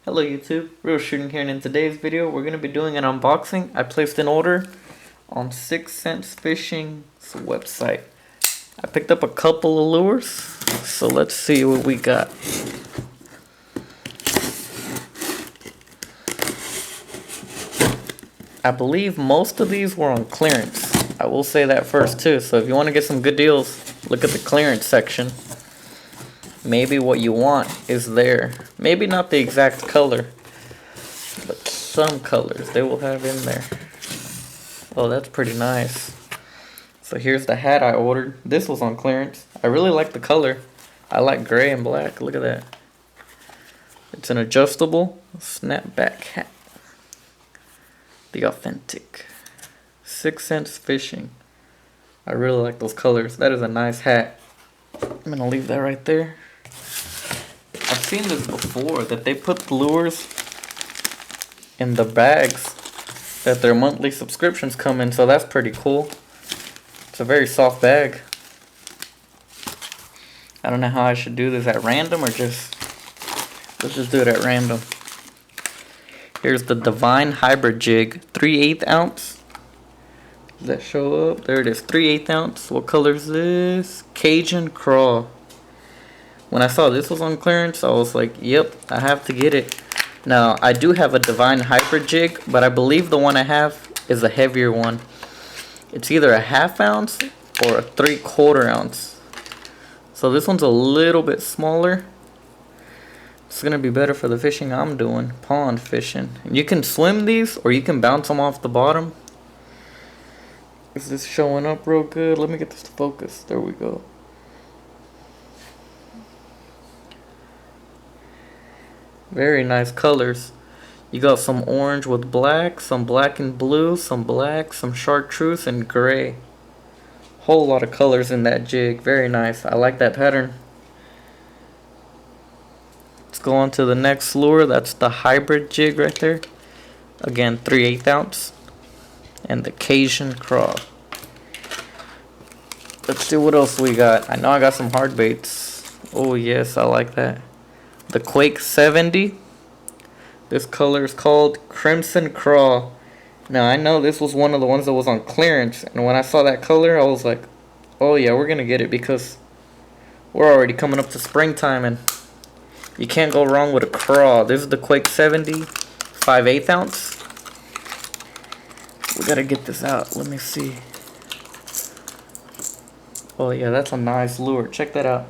Hello YouTube, Real Shooting here, and in today's video we're going to be doing an unboxing. I placed an order on 6 Cents Fishing's website. I picked up a couple of lures, so let's see what we got. I believe most of these were on clearance. I will say that first too, so if you want to get some good deals, look at the clearance section. Maybe what you want is there. Maybe not the exact color, but some colors they will have in there. Oh, that's pretty nice. So here's the hat I ordered. This was on clearance. I really like the color. I like gray and black. Look at that. It's an adjustable snapback hat. The authentic 6 Cents Fishing. I really like those colors. That is a nice hat. I'm gonna leave that right there. I've seen this before, that they put lures in the bags that their monthly subscriptions come in, so that's pretty cool. It's a very soft bag. I don't know how I should do this, at random or just, let's just do it at random. Here's the Divine Hybrid Jig, 3/8 ounce. Does that show up? There it is, 3/8 ounce. What color is this? Cajun Craw. When I saw this was on clearance, I was like, yep, I have to get it. Now, I do have a Divine Hybrid Jig, but I believe the one I have is a heavier one. It's either a 1/2 ounce or a 3/4 ounce. So this one's a little bit smaller. It's going to be better for the fishing I'm doing, pond fishing. And you can swim these or you can bounce them off the bottom. Is this showing up real good? Let me get this to focus. There we go. Very nice colors. You got some orange with black, some black and blue, some black, some chartreuse, and gray. Whole lot of colors in that jig. Very nice. I like that pattern. Let's go on to the next lure. That's the Hybrid Jig right there. Again, 3/8 ounce. And the Cajun Craw. Let's see what else we got. I know I got some hard baits. Oh yes, I like that. The Quake 70. This color is called Crimson Craw. Now I know this was one of the ones that was on clearance, and when I saw that color I was like, oh yeah, we're gonna get it because we're already coming up to springtime and you can't go wrong with a craw. This is the Quake 70, 5/8 ounce. We gotta get this out. Let me see. Oh yeah, that's a nice lure. Check that out.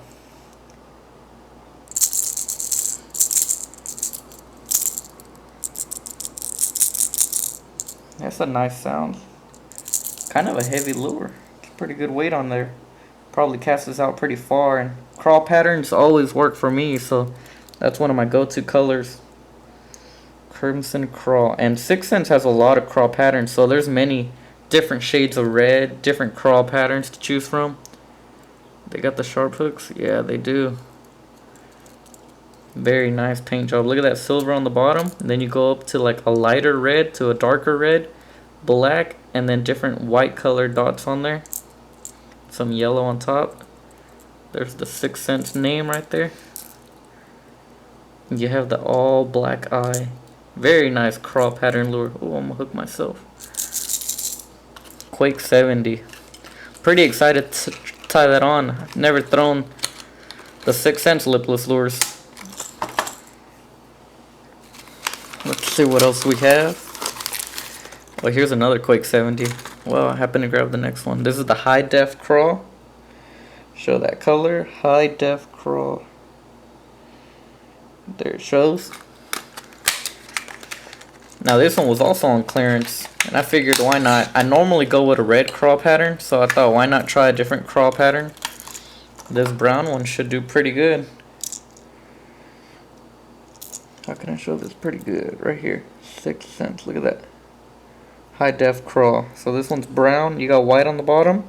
That's a nice sound. Kind of a heavy lure. It's pretty good weight on there. Probably casts this out pretty far, and craw patterns always work for me, so that's one of my go-to colors. Crimson Craw. And 6 Cents has a lot of craw patterns, so there's many different shades of red, different craw patterns to choose from. They got the sharp hooks? Yeah, they do. Very nice paint job. Look at that silver on the bottom, and then you go up to like a lighter red to a darker red, black, and then different white colored dots on there. Some yellow on top. There's the 6 Cents name right there. You have the all black eye. Very nice craw pattern lure. Oh, I'm gonna hook myself. Quake 70. Pretty excited to tie that on. I've never thrown the 6 Cents lipless lures. Let's see what else we have. Oh, here's another Quake 70. Well, I happen to grab the next one. This is the High Def Craw. Show that color. High Def Craw. There it shows. Now this one was also on clearance, and I figured why not. I normally go with a red craw pattern, so I thought why not try a different craw pattern. This brown one should do pretty good. How can I show this pretty good? Right here. 6 Cents. Look at that. High Def Craw. So this one's brown. You got white on the bottom.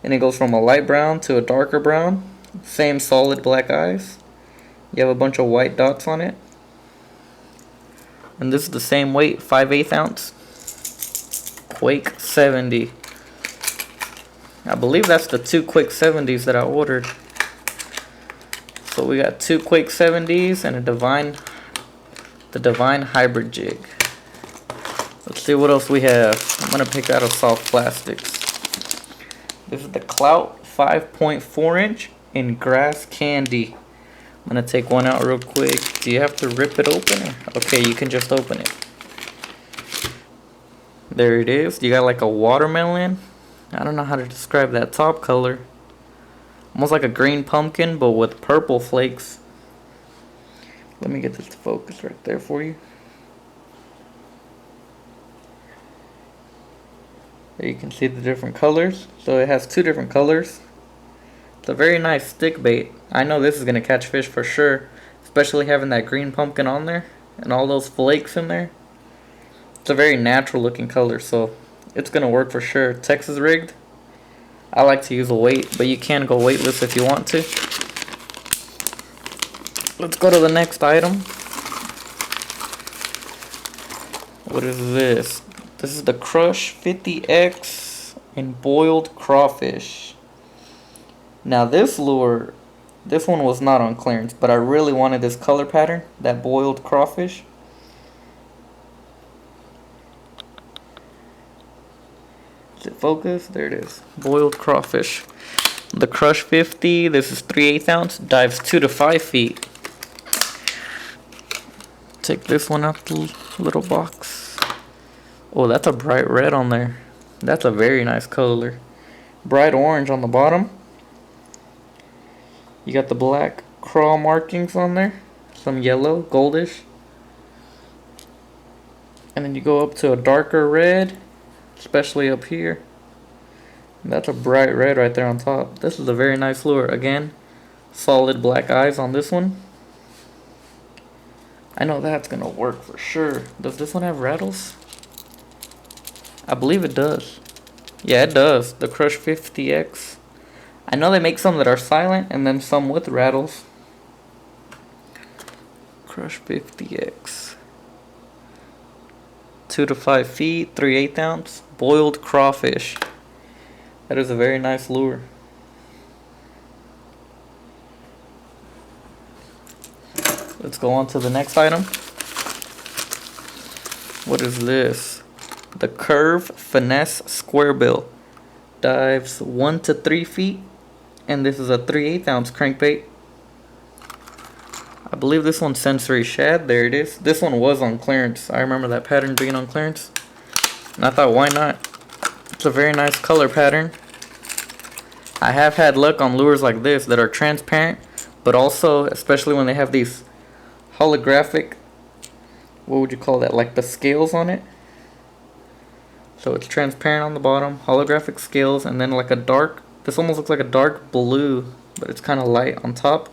And it goes from a light brown to a darker brown. Same solid black eyes. You have a bunch of white dots on it. And this is the same weight. 5/8 ounce. Quake 70. I believe that's the 2 Quake 70s that I ordered. So we got 2 Quake 70s and a Divine The Divine Hybrid Jig. Let's see what else we have. I'm gonna pick out of soft plastics. This is the Clout 5.4 inch in grass candy. I'm gonna take one out real quick. Do you have to rip it open? Okay, you can just open it. There it is. You got like a watermelon. I don't know how to describe that top color. Almost like a green pumpkin, but with purple flakes. Let me get this to focus right there for you. There you can see the different colors. So it has two different colors. It's a very nice stick bait. I know this is going to catch fish for sure. Especially having that green pumpkin on there. And all those flakes in there. It's a very natural looking color. So it's going to work for sure. Texas rigged. I like to use a weight. But you can go weightless if you want to. Let's go to the next item. What is this? This is the Crush 50X in boiled crawfish. Now this lure, this one was not on clearance, but I really wanted this color pattern, that boiled crawfish. Is it focused? There it is. Boiled crawfish. The Crush 50, this is 3/8 ounce, dives 2 to 5 feet. Take this one out the little box. Oh, that's a bright red on there. That's a very nice color. Bright orange on the bottom. You got the black craw markings on there. Some yellow, goldish. And then you go up to a darker red, especially up here. And that's a bright red right there on top. This is a very nice lure. Again, solid black eyes on this one. I know that's gonna work for sure. Does this one have rattles? I believe it does. Yeah, it does. The Crush 50X. I know they make some that are silent and then some with rattles. Crush 50X. 2 to 5 feet, 3/8 ounce, boiled crawfish. That is a very nice lure. Let's go on to the next item. What is this? The Curve Finesse Squarebill. Dives 1 to 3 feet. And this is a 3/8 ounce crankbait. I believe this one's sensory shad. There it is. This one was on clearance. I remember that pattern being on clearance. And I thought, why not? It's a very nice color pattern. I have had luck on lures like this that are transparent. But also, especially when they have these holographic, what would you call that? Like the scales on it. So it's transparent on the bottom, holographic scales, and then like a dark, this almost looks like a dark blue, but it's kind of light on top.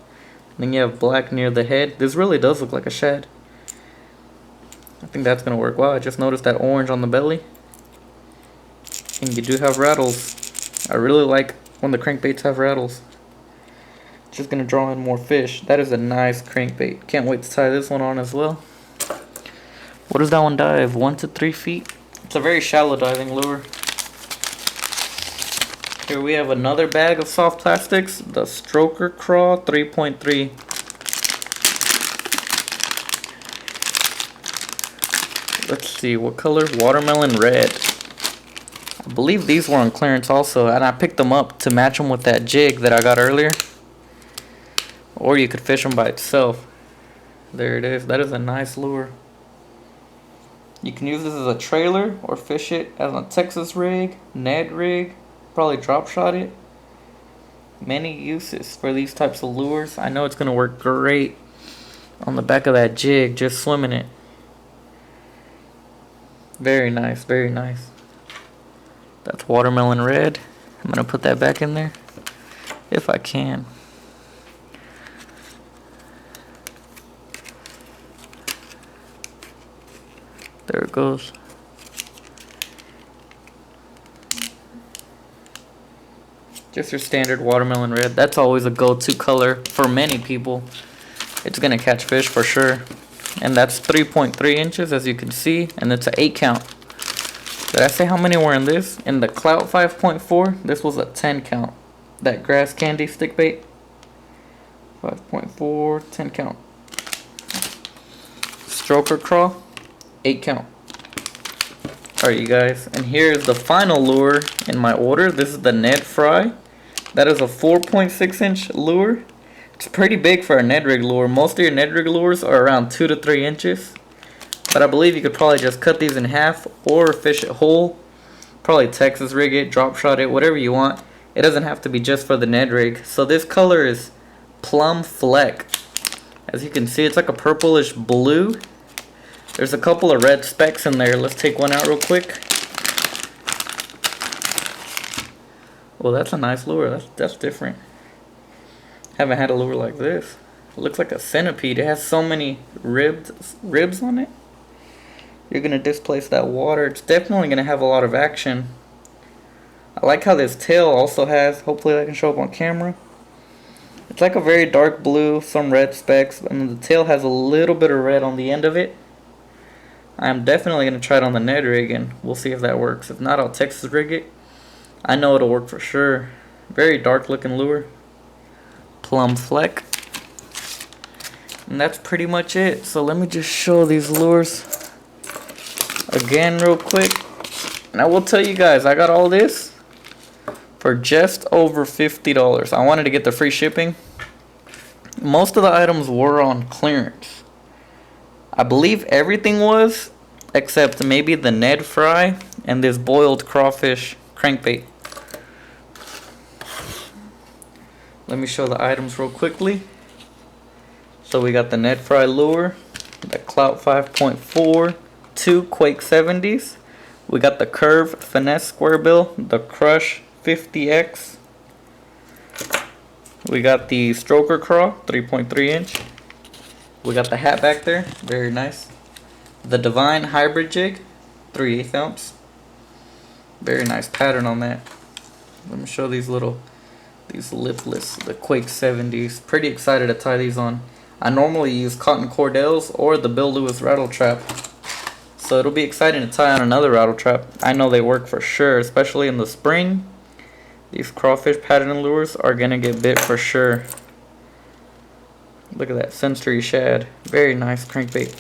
And then you have black near the head. This really does look like a shad. I think that's going to work. Wow, I just noticed that orange on the belly. And you do have rattles. I really like when the crankbaits have rattles. It's just going to draw in more fish. That is a nice crankbait. Can't wait to tie this one on as well. What does that one dive? 1 to 3 feet? It's a very shallow diving lure. Here we have another bag of soft plastics. The Stroker Craw 3.3. Let's see, what color? Watermelon red. I believe these were on clearance also, and I picked them up to match them with that jig that I got earlier. Or you could fish them by itself. There it is. That is a nice lure. You can use this as a trailer or fish it as a Texas rig, Ned rig, probably drop shot it. Many uses for these types of lures. I know it's going to work great on the back of that jig, just swimming it. Very nice, very nice. That's watermelon red. I'm going to put that back in there if I can. There it goes. Just your standard watermelon red. That's always a go-to color for many people. It's gonna catch fish for sure. And that's 3.3 inches as you can see, and it's an 8 count. Did I say how many were in this? In the Clout 5.4, this was a 10 count. That grass candy stick bait. 5.4, 10 count. stroker craw, 8 count. Alright, you guys, and here's the final lure in my order. This is the Ned Fry. That is a 4.6 inch lure. It's pretty big for a Ned rig lure. Most of your Ned rig lures are around 2 to 3 inches. But I believe you could probably just cut these in half or fish it whole. Probably Texas rig it, drop shot it, whatever you want. It doesn't have to be just for the Ned rig. So this color is Plum Fleck. As you can see, it's like a purplish blue. There's a couple of red specks in there. Let's take one out real quick. Well, that's a nice lure. That's different. Haven't had a lure like this. It looks like a centipede. It has so many ribs on it. You're gonna displace that water. It's definitely gonna have a lot of action. I like how this tail also has, hopefully that can show up on camera. It's like a very dark blue, some red specks, and the tail has a little bit of red on the end of it. I'm definitely going to try it on the Ned rig, and we'll see if that works. If not, I'll Texas rig it. I know it'll work for sure. Very dark looking lure. Plum Fleck. And that's pretty much it. So let me just show these lures again real quick. And I will tell you guys, I got all this for just over $50. I wanted to get the free shipping. Most of the items were on clearance. I believe everything was, except maybe the Ned Fry and this boiled crawfish crankbait. Let me show the items real quickly. So we got the Ned Fry lure, the Clout 5.4, 2 Quake 70s. We got the Curve Finesse Squarebill, the Crush 50X. We got the Stroker Craw, 3.3 inch. We got the hat back there, very nice. The Divine Hybrid Jig, 3/8 ounce. Very nice pattern on that. Let me show these lipless, the Quake 70s. Pretty excited to tie these on. I normally use cotton cordels or the Bill Lewis rattle trap. So it'll be exciting to tie on another rattle trap. I know they work for sure, especially in the spring. These crawfish pattern lures are gonna get bit for sure. Look at that sensory shad. Very nice crankbait.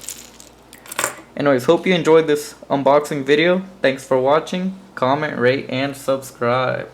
Anyways, hope you enjoyed this unboxing video. Thanks for watching. Comment, rate, and subscribe.